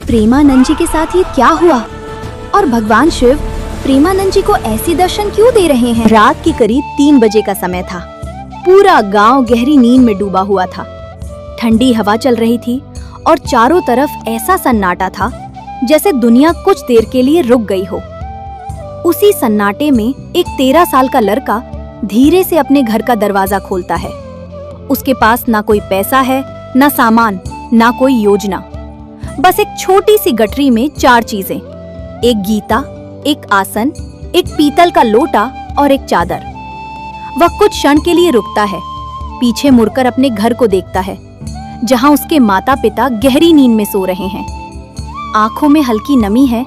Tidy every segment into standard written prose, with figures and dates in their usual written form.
प्रेमानंद जी के साथ ये क्या हुआ और भगवान शिव प्रेमानंद जी को ऐसे दर्शन क्यों दे रहे हैं? रात के करीब 3 बजे का समय था। पूरा गांव गहरी नींद में डूबा हुआ था। ठंडी हवा चल रही थी और चारों तरफ ऐसा सन्नाटा था जैसे दुनिया कुछ देर के लिए रुक गई हो। उसी सन्नाटे में एक 13 साल का लड़का धीरे से अपने घर का दरवाजा खोलता है। उसके पास ना कोई पैसा है, ना सामान, ना कोई योजना। बस एक छोटी सी गठरी में 4 चीजें, एक गीता, एक आसन, एक पीतल का लोटा और एक चादर। वह कुछ क्षण के लिए रुकता है, पीछे मुड़कर अपने घर को देखता है जहां उसके माता पिता गहरी नींद में सो रहे हैं। आंखों में हल्की नमी है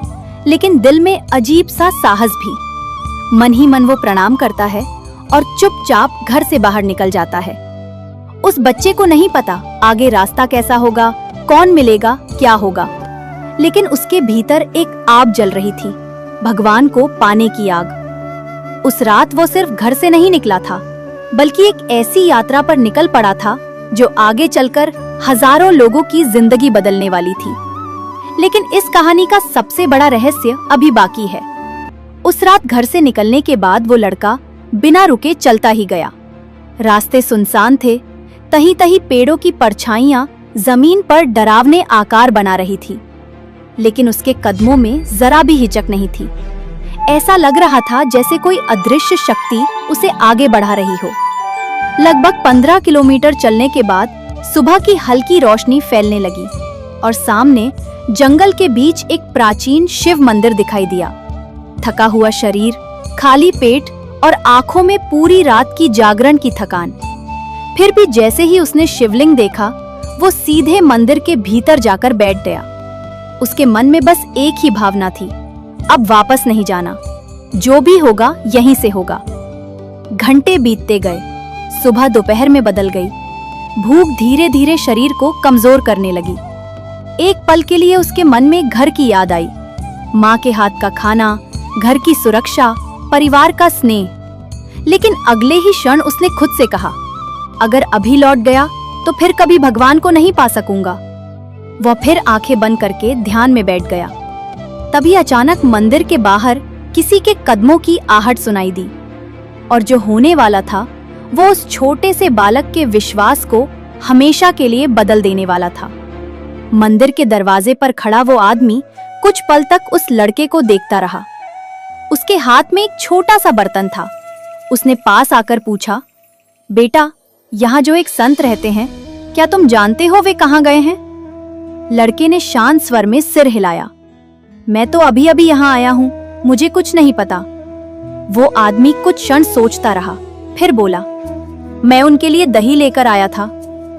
लेकिन दिल में अजीब सा साहस भी। मन ही मन वो प्रणाम करता है और चुपचाप घर से बाहर निकल जाता है। उस बच्चे को नहीं पता आगे रास्ता कैसा होगा, कौन मिलेगा, क्या होगा, लेकिन उसके भीतर एक आग जल रही थी, भगवान को पाने की आग। उस रात वो सिर्फ घर से नहीं निकला था, बल्कि एक ऐसी यात्रा पर निकल पड़ा था जो आगे चलकर हजारों लोगों की जिंदगी बदलने वाली थी। लेकिन इस कहानी का सबसे बड़ा रहस्य अभी बाकी है। उस रात घर से निकलने के बाद वो लड़का बिना रुके चलता ही गया। रास्ते सुनसान थे, तहीं तहीं पेड़ों की परछाइयां जमीन पर डरावने आकार बना रही थी, लेकिन उसके कदमों में जरा भी हिचक नहीं थी। ऐसा लग रहा था जैसे कोई अदृश्य शक्ति उसे आगे बढ़ा रही हो। लगभग 15 किलोमीटर चलने के बाद सुबह की हल्की रोशनी फैलने लगी और सामने जंगल के बीच एक प्राचीन शिव मंदिर दिखाई दिया। थका हुआ शरीर, खाली पेट और आंखों में पूरी रात की जागरण की थकान। फिर भी जैसे ही उसने शिवलिंग देखा, वो सीधे मंदिर के भीतर जाकर बैठ गया। उसके मन में बस एक ही भावना थी, अब वापस नहीं जाना, जो भी होगा यहीं से होगा। घंटे बीतते गए, सुबह दोपहर में बदल गई। भूख धीरे धीरे शरीर को कमजोर करने लगी। एक पल के लिए उसके मन में घर की याद आई, माँ के हाथ का खाना, घर की सुरक्षा, परिवार का स्नेह। लेकिन अगले ही क्षण उसने खुद से कहा, अगर अभी लौट गया तो फिर कभी भगवान को नहीं पा सकूंगा। वह फिर आंखें बंद करके ध्यान में बैठ गया। तभी अचानक मंदिर के बाहर किसी के कदमों की आहट सुनाई दी, और जो होने वाला था वो उस छोटे से बालक के विश्वास को हमेशा के लिए बदल देने वाला था। मंदिर के दरवाजे पर खड़ा वो आदमी कुछ पल तक उस लड़के को देखता रहा। उसके हाथ में एक छोटा सा बर्तन था। उसने पास आकर पूछा, बेटा, यहाँ जो एक संत रहते हैं, क्या तुम जानते हो वे कहाँ गए हैं? लड़के ने शांत स्वर में सिर हिलाया, मैं तो अभी अभी यहाँ आया हूँ, मुझे कुछ नहीं पता। वो आदमी कुछ क्षण सोचता रहा, फिर बोला, मैं उनके लिए दही लेकर आया था।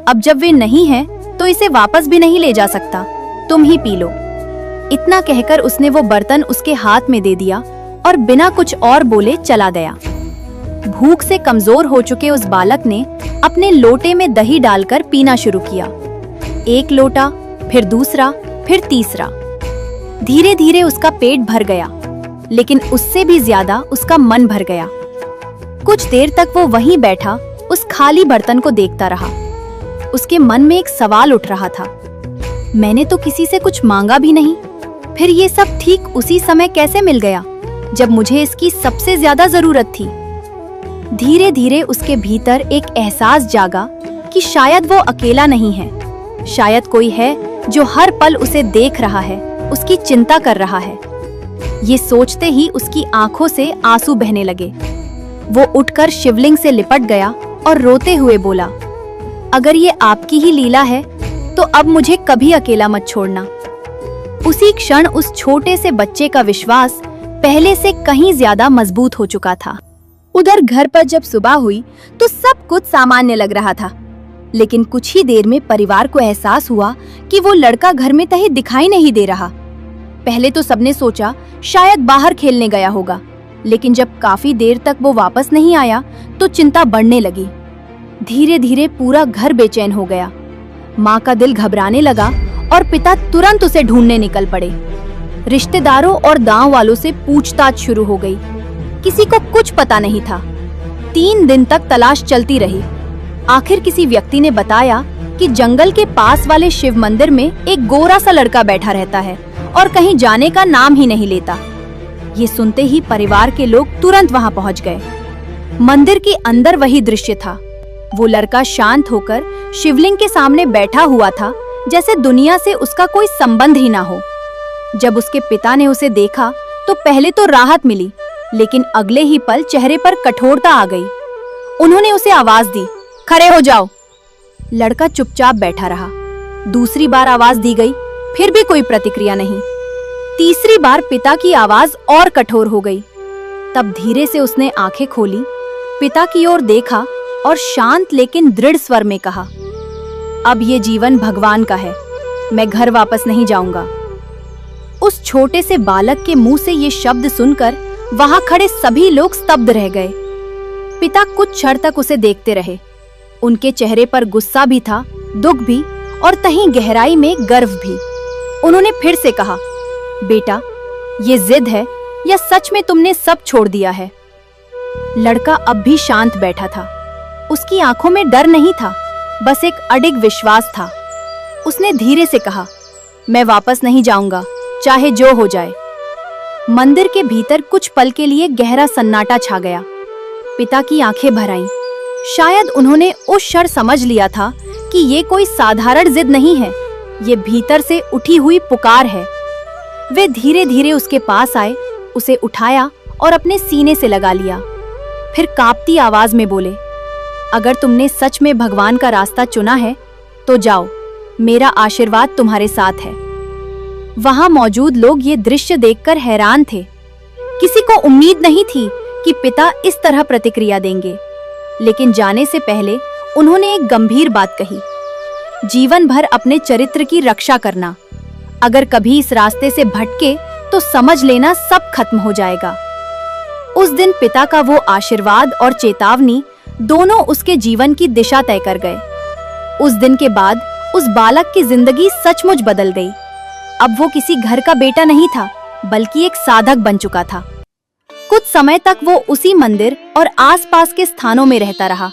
अब जब वे नहीं हैं, तो इसे वापस भी नहीं ले जा सकता, तुम ही पी लो। इतना कहकर उसने वो बर्तन उसके हाथ में दे दिया और बिना कुछ और बोले चला गया। भूख से कमजोर हो चुके उस बालक ने अपने लोटे में दही डालकर पीना शुरू किया। एक लोटा, फिर दूसरा, फिर तीसरा। धीरे धीरे उसका पेट भर गया, लेकिन उससे भी ज्यादा उसका मन भर गया। कुछ देर तक वो वहीं बैठा उस खाली बर्तन को देखता रहा। उसके मन में एक सवाल उठ रहा था, मैंने तो किसी से कुछ मांगा भी नहीं, फिर ये सब ठीक उसी समय कैसे मिल गया जब मुझे इसकी सबसे ज्यादा जरूरत थी। धीरे धीरे उसके भीतर एक एहसास जागा कि शायद वो अकेला नहीं है, शायद कोई है जो हर पल उसे देख रहा है, उसकी चिंता कर रहा है। ये सोचते ही उसकी आंखों से आंसू बहने लगे। वो उठकर शिवलिंग से लिपट गया और रोते हुए बोला, अगर ये आपकी ही लीला है तो अब मुझे कभी अकेला मत छोड़ना। उसी क्षण उस छोटे से बच्चे का विश्वास पहले से कहीं ज्यादा मजबूत हो चुका था। उधर घर पर जब सुबह हुई तो सब कुछ सामान्य लग रहा था, लेकिन कुछ ही देर में परिवार को एहसास हुआ कि वो लड़का घर में कहीं दिखाई नहीं दे रहा। पहले तो सबने सोचा शायद बाहर खेलने गया होगा, लेकिन जब काफी देर तक वो वापस नहीं आया तो चिंता बढ़ने लगी। धीरे धीरे पूरा घर बेचैन हो गया। माँ का दिल घबराने लगा और पिता तुरंत उसे ढूंढने निकल पड़े। रिश्तेदारों और गांव वालों से पूछताछ शुरू हो गई। किसी को कुछ पता नहीं था। 3 दिन तक तलाश चलती रही। आखिर किसी व्यक्ति ने बताया कि कि जंगल के पास वाले शिव मंदिर में एक गोरा सा लड़का बैठा रहता है और कहीं जाने का नाम ही नहीं लेता। ये सुनते ही परिवार के लोग तुरंत वहां पहुंच गए। मंदिर के अंदर वही दृश्य था। वो लड़का शांत होकर शिवलिंग के सामने बैठा हुआ था, जैसे दुनिया से उसका कोई संबंध ही ना हो। जब उसके पिता ने उसे देखा तो पहले तो राहत मिली, लेकिन अगले ही पल चेहरे पर कठोरता आ गई। उन्होंने उसे आवाज दी, खड़े हो जाओ। लड़का चुपचाप बैठा रहा। दूसरी बार आवाज दी गई, फिर भी कोई प्रतिक्रिया नहीं। तीसरी बार पिता की आवाज और कठोर हो गई। तब धीरे से उसने आंखें खोली, पिता की ओर देखा और शांत लेकिन दृढ़ स्वर में कहा, अब ये जीवन भगवान का है, मैं घर वापस नहीं जाऊंगा। उस छोटे से बालक के मुंह से ये शब्द सुनकर वहां खड़े सभी लोग स्तब्ध रह गए। पिता कुछ क्षण तक उसे देखते रहे। उनके चेहरे पर गुस्सा भी था, दुख भी और कहीं गहराई में गर्व भी। उन्होंने फिर से कहा, बेटा, ये जिद है या सच में तुमने सब छोड़ दिया है? लड़का अब भी शांत बैठा था। उसकी आंखों में डर नहीं था, बस एक अडिग विश्वास था। उसने धीरे से कहा, मैं वापस नहीं जाऊंगा, चाहे जो हो जाए। मंदिर के भीतर कुछ पल के लिए गहरा सन्नाटा छा गया। पिता की आंखें भर आईं। शायद उन्होंने उस क्षण समझ लिया था कि ये कोई साधारण जिद नहीं है, ये भीतर से उठी हुई पुकार है। वे धीरे धीरे उसके पास आए, उसे उठाया और अपने सीने से लगा लिया। फिर कांपती आवाज में बोले, अगर तुमने सच में भगवान का रास्ता चुना है तो जाओ, मेरा आशीर्वाद तुम्हारे साथ है। वहां मौजूद लोग ये दृश्य देखकर हैरान थे। किसी को उम्मीद नहीं थी कि पिता इस तरह प्रतिक्रिया देंगे, लेकिन जाने से पहले उन्होंने एक गंभीर बात कही, जीवन भर अपने चरित्र की रक्षा करना। अगर कभी इस रास्ते से भटके तो समझ लेना सब खत्म हो जाएगा। उस दिन पिता का वो आशीर्वाद और चेतावनी दोनों उसके जीवन की दिशा तय कर गए। उस दिन के बाद उस बालक की जिंदगी सचमुच बदल गई। अब वो किसी घर का बेटा नहीं था, बल्कि एक साधक बन चुका था। कुछ समय तक वो उसी मंदिर और आसपास के स्थानों में रहता रहा,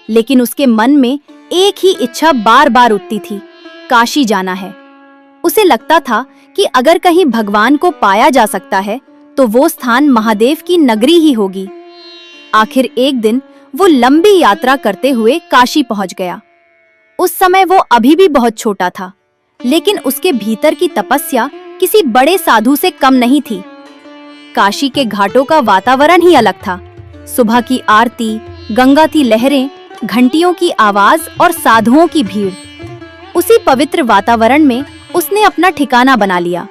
लेकिन उसके मन में एक ही इच्छा बार बार उठती थी, काशी जाना है। उसे लगता था कि अगर कहीं भगवान को पाया जा सकता है तो वो स्थान महादेव की नगरी ही होगी। आखिर एक दिन वो लंबी यात्रा करते हुए काशी पहुंच गया। उस समय वो अभी भी बहुत छोटा था, लेकिन उसके भीतर की तपस्या किसी बड़े साधु से कम नहीं थी। काशी के घाटों का वातावरण ही अलग था। सुबह की आरती, गंगा की लहरें, घंटियों की आवाज और साधुओं की भीड़। उसी पवित्र वातावरण में उसने अपना ठिकाना बना लिया।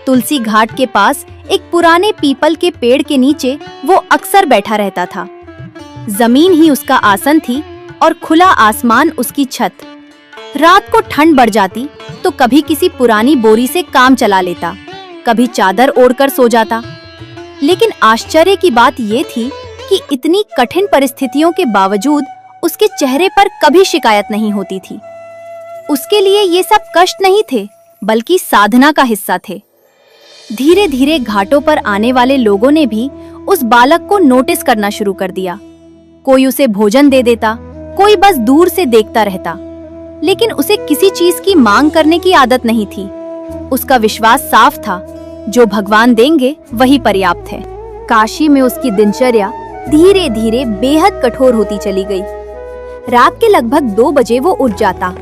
तुलसी घाट के पास एक पुराने पीपल के पेड़ के नीचे वो अक्सर बैठा रहता था। जमीन ही उसका आसन थी और खुला आसमान उसकी छत। रात को ठंड बढ़ जाती तो कभी किसी पुरानी बोरी से काम चला लेता, कभी चादर ओढ़कर सो जाता। लेकिन आश्चर्य की बात ये थी कि इतनी कठिन परिस्थितियों के बावजूद उसके चेहरे पर कभी शिकायत नहीं होती थी। उसके लिए ये सब कष्ट नहीं थे, बल्कि साधना का हिस्सा थे। धीरे धीरे घाटों पर आने वाले लोगों ने भी उस बालक को नोटिस करना शुरू कर दिया। कोई उसे भोजन दे देता, कोई बस दूर से देखता रहता, लेकिन उसे किसी चीज की मांग करने की आदत नहीं थी। उसका विश्वास साफ था, जो भगवान देंगे वही पर्याप्त है। काशी में उसकी दिनचर्या धीरे धीरे बेहद कठोर होती चली गई। रात के लगभग 2 बजे वो उठ जाता,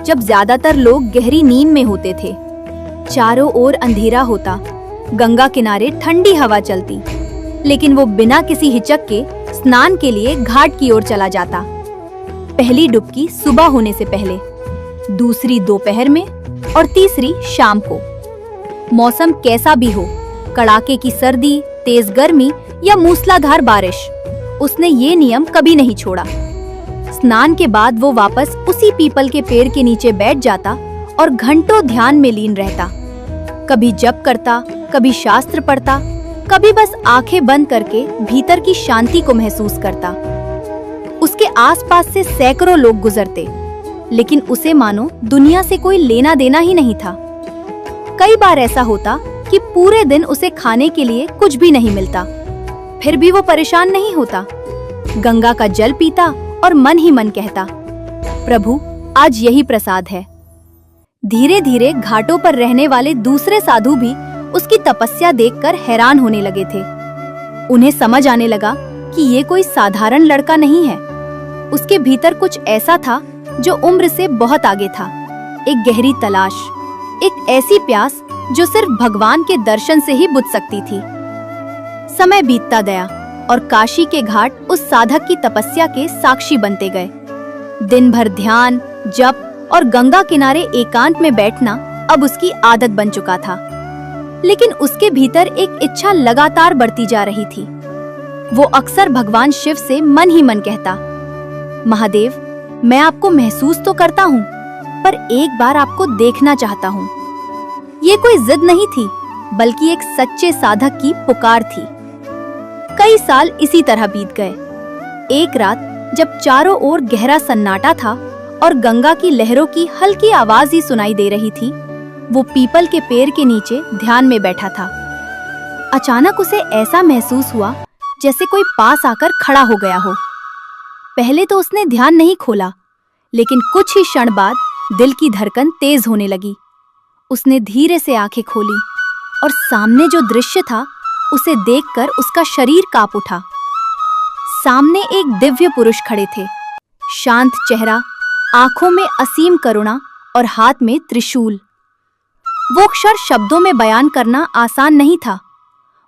जब ज्यादातर लोग गहरी नींद में होते थे। चारों ओर अंधेरा होता, गंगा किनारे ठंडी हवा चलती, लेकिन वो बिना किसी हिचक के स्नान के लिए घाट की ओर चला जाता। पहली डुबकी सुबह होने से पहले, दूसरी दोपहर में और तीसरी शाम को। मौसम कैसा भी हो, कड़ाके की सर्दी, तेज गर्मी या मूसलाधार बारिश, उसने ये नियम कभी नहीं छोड़ा। स्नान के बाद वो वापस उसी पीपल के पेड़ के नीचे बैठ जाता और घंटों ध्यान में लीन रहता। कभी जप करता, कभी शास्त्र पढ़ता, कभी बस आंखें बंद करके भीतर की शांति को महसूस करता। उसके आसपास से सैकड़ों लोग गुजरते, लेकिन उसे मानो दुनिया से कोई लेना देना ही नहीं था। कई बार ऐसा होता कि पूरे दिन उसे खाने के लिए कुछ भी नहीं मिलता, फिर भी वो परेशान नहीं होता। गंगा का जल पीता और मन ही मन कहता, प्रभु आज यही प्रसाद है। धीरे धीरे घाटों पर रहने वाले दूसरे साधु भी उसकी तपस्या देखकर हैरान होने लगे थे। उन्हें समझ आने लगा कि ये कोई साधारण लड़का नहीं है। उसके भीतर कुछ ऐसा था जो उम्र से बहुत आगे था। एक गहरी तलाश, एक ऐसी प्यास जो सिर्फ भगवान के दर्शन से ही बुझ सकती थी। समय बीतता गया और काशी के घाट उस साधक की तपस्या के साक्षी बनते गए। दिन भर ध्यान, जप और गंगा किनारे एकांत में बैठना अब उसकी आदत बन चुका था। लेकिन उसके भीतर एक इच्छा लगातार बढ़ती जा रही थी। वो अक्सर भगवान शिव से मन ही मन कहता, महादेव, मैं आपको महसूस तो करता हूँ, पर एक बार आपको देखना चाहता हूँ। ये कोई जिद नहीं थी, बल्कि एक सच्चे साधक की पुकार थी। कई साल इसी तरह बीत गए। एक रात जब चारों ओर गहरा सन्नाटा था और गंगा की लहरों की हल्की आवाज ही सुनाई दे रही थी, वो पीपल के पेड़ के नीचे ध्यान में बैठा था। अचानक उसे ऐसा महसूस हुआ जैसे कोई पास आकर खड़ा हो गया हो। पहले तो उसने ध्यान नहीं खोला, लेकिन कुछ ही क्षण बाद दिल की धड़कन तेज होने लगी। उसने धीरे से आंखें खोली और सामने जो दृश्य था उसे देखकर उसका शरीर कांप उठा। सामने एक दिव्य पुरुष खड़े थे, शांत चेहरा, आंखों में असीम करुणा और हाथ में त्रिशूल। वो अक्षर शब्दों में बयान करना आसान नहीं था।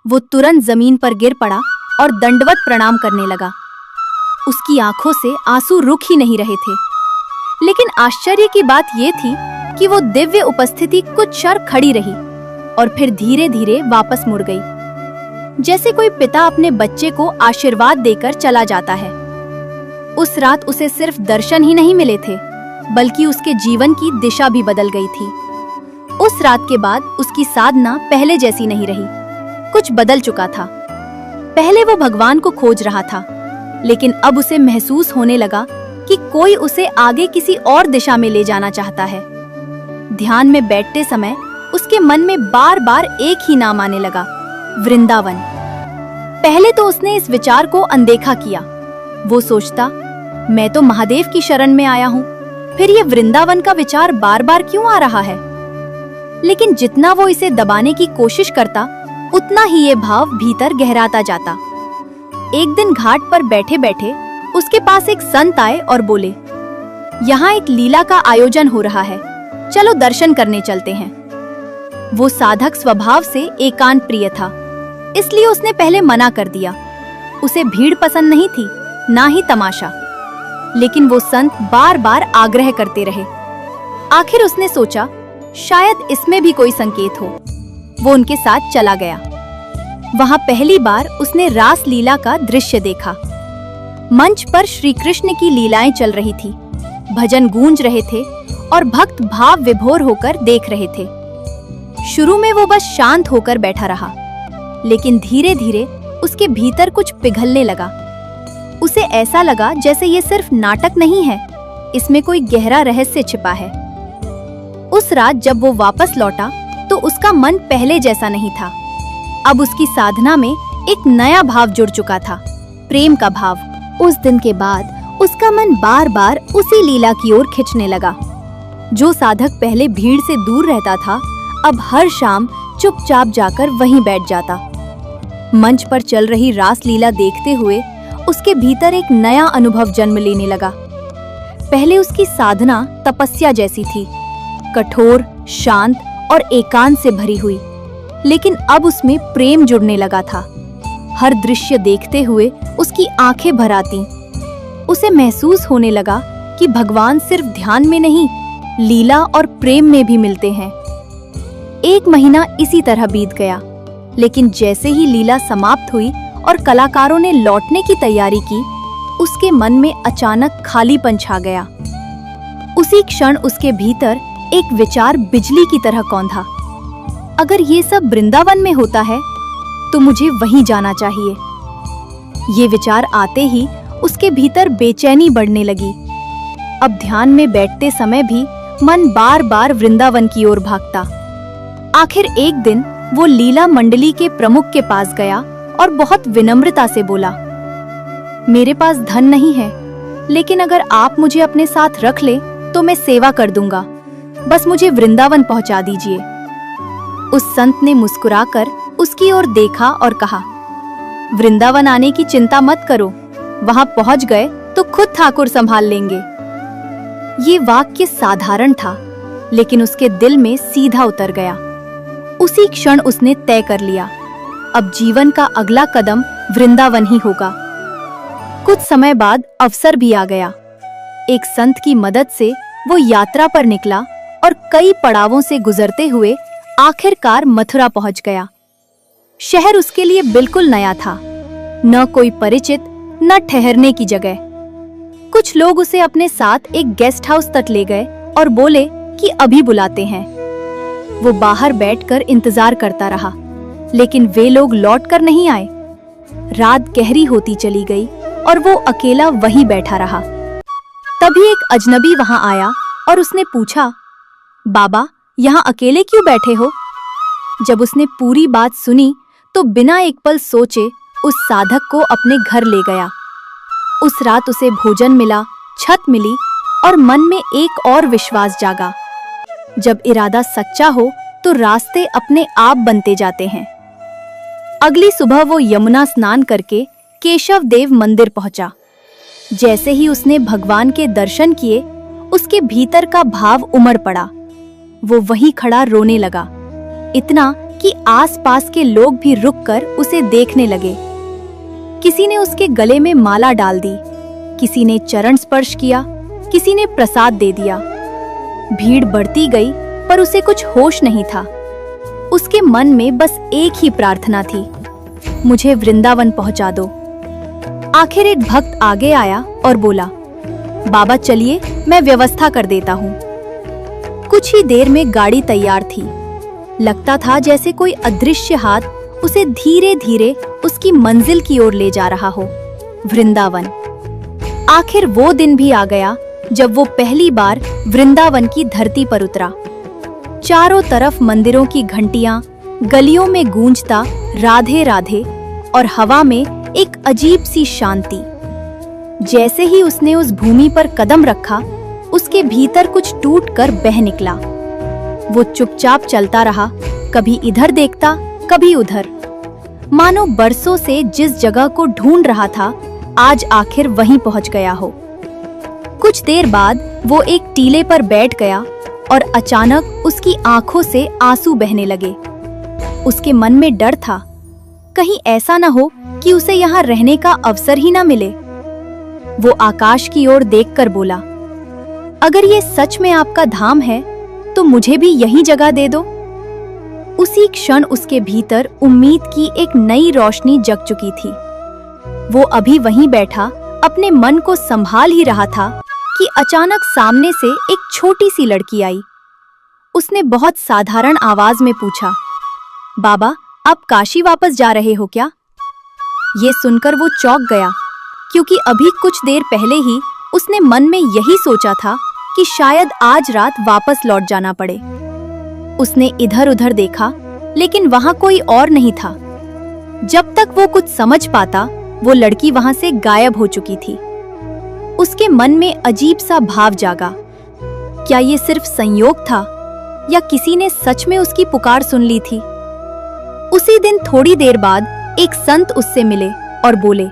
वो तुरंत जमीन पर गिर पड़ा और दंडवत प्रणाम करने लगा। उसकी आंखों से आंसू रुक ही नहीं रहे थे। लेकिन आश्चर्य की बात यह थी कि वो दिव्य उपस्थिति कुछ क्षण खड़ी रही और फिर धीरे धीरे वापस मुड़ गई, जैसे कोई पिता अपने बच्चे को आशीर्वाद देकर चला जाता है। उस रात उसे सिर्फ दर्शन ही नहीं मिले थे, बल्कि उसके जीवन की दिशा भी बदल गई थी। उस रात के बाद उसकी साधना पहले जैसी नहीं रही, कुछ बदल चुका था। पहले वो भगवान को खोज रहा था, लेकिन अब उसे महसूस होने लगा कि कोई उसे आगे किसी और दिशा में ले जाना चाहता है। ध्यान में बैठते समय उसके मन में बार बार एक ही नाम आने लगा, वृंदावन। पहले तो उसने इस विचार को अनदेखा किया। वो सोचता, मैं तो महादेव की शरण में आया हूँ, फिर ये वृंदावन का विचार बार बार क्यों आ रहा है? लेकिन जितना वो इसे दबाने की कोशिश करता, उतना ही ये भाव भीतर गहराता जाता। एक दिन घाट पर बैठे बैठे उसके पास एक संत आए और बोले, यहाँ एक लीला का आयोजन हो रहा है, चलो दर्शन करने चलते हैं। वो साधक स्वभाव से एकांत प्रिय था, इसलिए उसने पहले मना कर दिया। उसे भीड़ पसंद नहीं थी, ना ही तमाशा। लेकिन वो संत बार बार आग्रह करते रहे। आखिर उसने सोचा, शायद इसमें भी कोई संकेत हो। वो उनके साथ चला गया। वहां पहली बार उसने रास लीला का दृश्य देखा। मंच पर श्री कृष्ण की लीलाएं चल रही थी, भजन गूंज रहे थे और भक्त भाव विभोर होकर देख रहे थे। शुरू में वो बस शांत होकर बैठा रहा, लेकिन धीरे धीरे उसके भीतर कुछ पिघलने लगा। उसे ऐसा लगा जैसे ये सिर्फ नाटक नहीं है, इसमें कोई गहरा रहस्य छिपा है। उस रात जब वो वापस लौटा तो उसका मन पहले जैसा नहीं था। अब उसकी साधना में एक नया भाव जुड़ चुका था, प्रेम का भाव। उस दिन के बाद उसका मन बार बार उसी लीला की ओर खिंचने लगा। जो साधक पहले भीड़ से दूर रहता था, अब हर शाम चुपचाप जाकर वहीं बैठ जाता। मंच पर चल रही रास लीला देखते हुए उसके भीतर एक नया अनुभव जन्म लेने लगा। पहले उसकी साधना तपस्या जैसी थी, कठोर, शांत और एकांत से भरी हुई, लेकिन अब उसमें प्रेम जुड़ने लगा था। हर दृश्य देखते हुए उसकी आंखें भर आती। उसे महसूस होने लगा कि भगवान सिर्फ ध्यान में नहीं, लीला और प्रेम में भी मिलते हैं। 1 महीना इसी तरह बीत गया, लेकिन जैसे ही लीला समाप्त हुई और कलाकारों ने लौटने की तैयारी की, उसके मन में अचानक खालीपन छा गया। उसी क्षण उसके भीतर एक विचार बिजली की तरह कौंधा, अगर ये सब वृंदावन में होता है तो मुझे वहीं जाना चाहिए। ये विचार आते ही उसके भीतर बेचैनी बढ़ने लगी। अब ध्यान में बैठते समय भी मन बार बार वृंदावन की ओर भागता। आखिर एक दिन वो लीला मंडली के प्रमुख के पास गया और बहुत विनम्रता से बोला, मेरे पास धन नहीं है, लेकिन अगर आप मुझे अपने साथ रख ले तो मैं सेवा कर दूंगा, बस मुझे वृंदावन पहुंचा दीजिए। उस संत ने मुस्कुराकर उसकी ओर देखा और कहा, वृंदावन आने की चिंता मत करो, वहां पहुंच गए तो खुद ठाकुर संभाल लेंगे। ये वाक्य साधारण था, लेकिन उसके दिल में सीधा उतर गया। उसी क्षण उसने तय कर लिया, अब जीवन का अगला कदम वृंदावन ही होगा। कुछ समय बाद अवसर भी आ गया। एक संत की मदद से वो यात्रा पर निकला और कई पड़ावों से गुजरते हुए आखिरकार मथुरा पहुंच गया। शहर उसके लिए बिल्कुल नया था, न कोई परिचित, न ठहरने की जगह। कुछ लोग उसे अपने साथ एक गेस्ट हाउस तक ले गए और बोले कि अभी बुलाते हैं। वो बाहर बैठकर इंतजार करता रहा, लेकिन वे लोग लौटकर नहीं आए। रात गहरी होती चली गई और वो अकेला वहीं बैठा रहा। तभी एक अजनबी वहां आया और उसने पूछा, बाबा, यहाँ अकेले क्यों बैठे हो? जब उसने पूरी बात सुनी तो बिना एक पल सोचे उस साधक को अपने घर ले गया। उस रात उसे भोजन मिला, छत मिली और मन में एक और विश्वास जागा। जब इरादा सच्चा हो तो रास्ते अपने आप बनते जाते हैं। अगली सुबह वो यमुना स्नान करके केशव देव मंदिर पहुंचा। जैसे ही उसने भगवान के दर्शन किए, उसके भीतर का भाव उमड़ पड़ा। वो वहीं खड़ा रोने लगा, इतना कि आसपास के लोग भी रुककर उसे देखने लगे। किसी ने उसके गले में माला डाल दी, किसी ने चरण स्पर्श किया, किसी ने प्रसाद दे दिया। भीड़ बढ़ती गई, पर उसे कुछ होश नहीं था। उसके मन में बस एक ही प्रार्थना थी, मुझे वृंदावन पहुंचा दो। आखिर एक भक्त आगे आया और बोला, बाबा चलिए, मैं व्यवस्था कर देता हूँ। कुछ ही देर में गाड़ी तैयार थी। लगता था जैसे कोई अदृश्य हाथ उसे धीरे धीरे उसकी मंजिल की ओर ले जा रहा हो, वृंदावन। आखिर वो दिन भी आ गया जब वो पहली बार वृंदावन की धरती पर उतरा। चारों तरफ मंदिरों की घंटियां, गलियों में गूंजता राधे राधे और हवा में एक अजीब सी शांति। जैसे ही उसने उस भूमि पर कदम रखा, उसके भीतर कुछ टूटकर बह निकला। वो चुपचाप चलता रहा, कभी इधर देखता, कभी उधर। मानो बरसों से जिस जगह को ढूंढ रहा था, आज आखिर वहीं पहुंच गया हो। कुछ देर बाद वो एक टीले पर बैठ गया और अचानक उसकी आंखों से आंसू बहने लगे। उसके मन में डर था, कहीं ऐसा न हो कि उसे यहाँ रहने का अवसर ही न मिले। वो आकाश की ओर देखकर बोला, अगर ये सच में आपका धाम है तो मुझे भी यही जगह दे दो। उसी क्षण उसके भीतर उम्मीद की एक नई रोशनी जग चुकी थी। वो अभी वहीं बैठा अपने मन को संभाल ही रहा था कि अचानक सामने से एक छोटी सी लड़की आई। उसने बहुत साधारण आवाज में पूछा, बाबा, आप काशी वापस जा रहे हो क्या? ये सुनकर वो चौंक गया, क्योंकि अभी कुछ देर पहले ही उसने मन में यही सोचा था कि शायद आज रात वापस लौट जाना पड़े। उसने इधर उधर देखा, लेकिन वहां कोई और नहीं था। जब तक वो कुछ समझ पाता, वो लड़की वहां से गायब हो चुकी थी। उसके मन में अजीब सा भाव जागा। क्या ये सिर्फ संयोग था या किसी ने सच में उसकी पुकार सुन ली थी? उसी दिन थोड़ी देर बाद एक संत उससे मिले और बोले,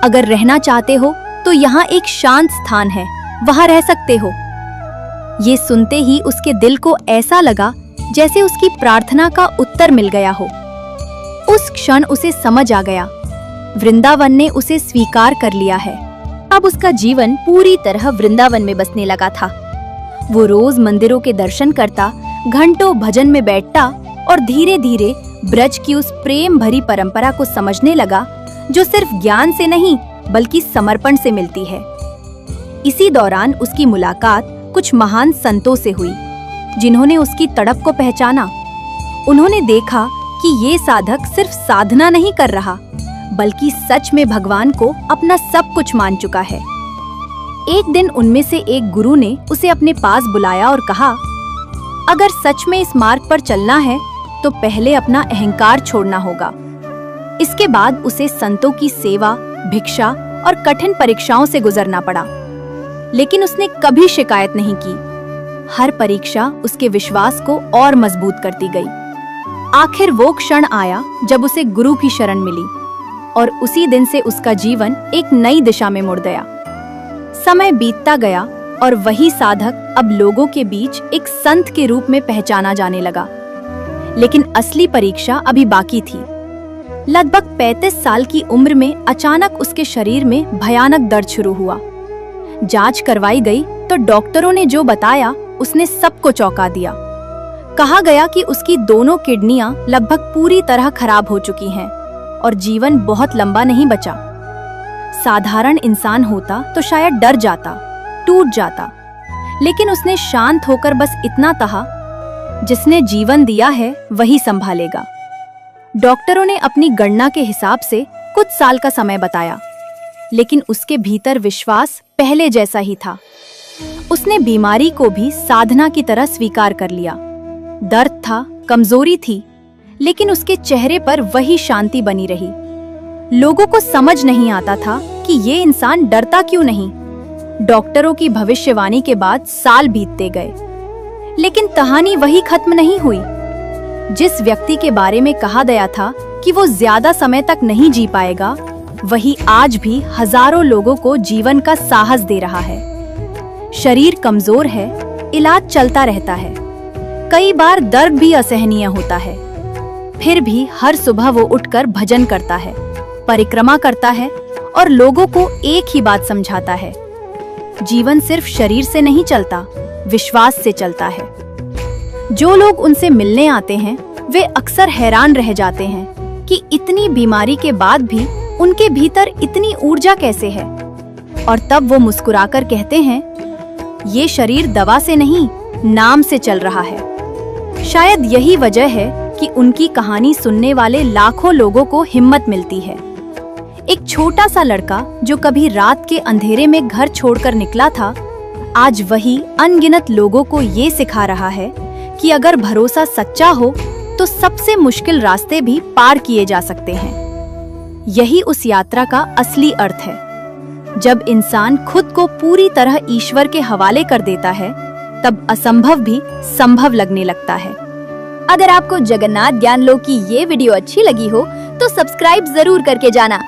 अगर रहना चाहते हो तो यहाँ एक शांत स्थान है, वहां रह सकते हो। ये सुनते ही उसके दिल को ऐसा लगा जैसे उसकी प्रार्थना का उत्तर मिल गया हो। उस क्षण उसे समझ आ गया, वृंदावन ने उसे स्वीकार कर लिया है। अब उसका जीवन पूरी तरह वृंदावन में बसने लगा था। वो रोज मंदिरों के दर्शन करता, घंटों भजन में बैठता और धीरे धीरे ब्रज की उस प्रेम भरी परंपरा को समझने लगा, जो सिर्फ ज्ञान से नहीं बल्कि समर्पण से मिलती है। इसी दौरान उसकी मुलाकात कुछ महान संतों से हुई, जिन्होंने उसकी तड़प को पहचाना। उन्होंने देखा कि ये साधक सिर्फ साधना नहीं कर रहा, बल्कि सच में भगवान को अपना सब कुछ मान चुका है। एक दिन उनमें से एक गुरु ने उसे अपने पास बुलाया और कहा, अगर सच में इस मार्ग पर चलना है तो पहले अपना अहंकार छोड़ना होगा। इसके बाद उसे संतों की सेवा, भिक्षा और कठिन परीक्षाओं से गुजरना पड़ा। लेकिन उसने कभी शिकायत नहीं की। हर परीक्षा उसके विश्वास को और मजबूत करती गई। आखिर वो क्षण आया जब उसे गुरु की शरण मिली और उसी दिन से उसका जीवन एक नई दिशा में मुड़ गया। समय बीतता गया और वही साधक अब लोगों के बीच एक संत के रूप में पहचाना जाने लगा। लेकिन असली परीक्षा अभी बाकी थी। लगभग 35 साल की उम्र में अचानक उसके शरीर में भयानक दर्द शुरू हुआ। जांच करवाई गई तो डॉक्टरों ने जो बताया उसने सबको चौंका दिया। कहा गया कि उसकी दोनों किडनियां लगभग पूरी तरह खराब हो चुकी हैं और जीवन बहुत लंबा नहीं बचा। साधारण इंसान होता तो शायद डर जाता, टूट जाता, लेकिन उसने शांत होकर बस इतना कहा, जिसने जीवन दिया है वही संभालेगा। डॉक्टरों ने अपनी गणना के हिसाब से कुछ साल का समय बताया, लेकिन उसके भीतर विश्वास पहले जैसा ही था। उसने बीमारी को भी साधना की तरह स्वीकार कर लिया। दर्द था, कमजोरी थी, लेकिन उसके चेहरे पर वही शांति बनी रही। लोगों को समझ नहीं आता था कि ये इंसान डरता क्यों नहीं। डॉक्टरों की भविष्यवाणी के बाद साल बीतते गए, लेकिन कहानी वही खत्म नहीं हुई। जिस व्यक्ति के बारे में कहा गया था कि वो ज्यादा समय तक नहीं जी पाएगा, वही आज भी हजारों लोगों को जीवन का साहस दे रहा है। शरीर कमजोर है, इलाज चलता रहता है, कई बार दर्द भी असहनीय होता है, फिर भी हर सुबह वो उठकर भजन करता है, परिक्रमा करता है और लोगों को एक ही बात समझाता है, जीवन सिर्फ शरीर से नहीं चलता, विश्वास से चलता है। जो लोग उनसे मिलने आते हैं वे अक्सर हैरान रह जाते हैं कि इतनी बीमारी के बाद भी उनके भीतर इतनी ऊर्जा कैसे है, और तब वो मुस्कुराकर कहते हैं, ये शरीर दवा से नहीं, नाम से चल रहा है। शायद यही वजह है कि उनकी कहानी सुनने वाले लाखों लोगों को हिम्मत मिलती है। एक छोटा सा लड़का जो कभी रात के अंधेरे में घर छोड़कर निकला था, आज वही अनगिनत लोगों को ये सिखा रहा है कि अगर भरोसा सच्चा हो तो सबसे मुश्किल रास्ते भी पार किए जा सकते हैं। यही उस यात्रा का असली अर्थ है। जब इंसान खुद को पूरी तरह ईश्वर के हवाले कर देता है, तब असंभव भी संभव लगने लगता है। अगर आपको जगन्नाथ ज्ञान लोक की ये वीडियो अच्छी लगी हो तो सब्सक्राइब जरूर करके जाना।